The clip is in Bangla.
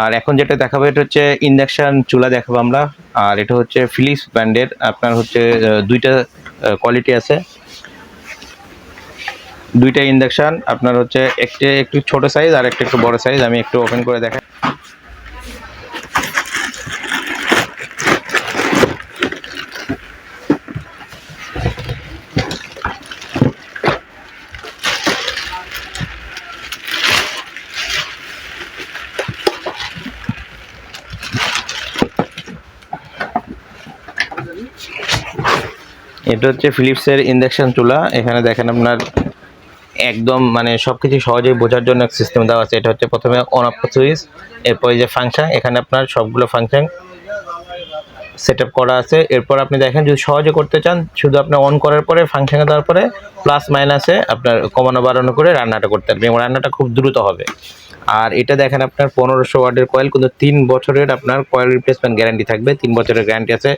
আর এখন যেটা দেখাবো এটা হচ্ছে ইন্ডাকশন চুলা দেখাবো আমরা। আর এটা হচ্ছে ফিলিপস ব্র্যান্ডের, আপনার হচ্ছে দুইটা কোয়ালিটি আছে, দুইটা ইন্ডাকশন আপনার হচ্ছে একটা একটু ছোট সাইজ আর একটা একটু বড় সাইজ। আমি একটু ওপেন করে দেখাই। এটা হচ্ছে ফিলিপসের ইন্ডাকশন চুলা। এখানে দেখেন আপনার একদম মানে সবকিছু সহজেই বোঝার জন্য এক সিস্টেম দেওয়া আছে। এটা হচ্ছে প্রথমে অন অফ সুইচ, এরপরে যে ফাংশন, এখানে আপনার সবগুলো ফাংশন সেট আপ করা আছে। এরপর আপনি দেখেন যদি সহজে করতে চান, শুধু আপনি অন করার পরে ফাংশনে দেওয়ার পরে প্লাস মাইনাসে আপনার কমানো বাড়ানো করে রান্নাটা করতে পারবেন এবং রান্নাটা খুব দ্রুত হবে। আর এটা দেখেন আপনার 1500 ওয়াটের কয়েল, কিন্তু 3 বছরের আপনার কয়েল রিপ্লেসমেন্ট গ্যারান্টি থাকবে, 3 বছরের গ্যারান্টি আছে।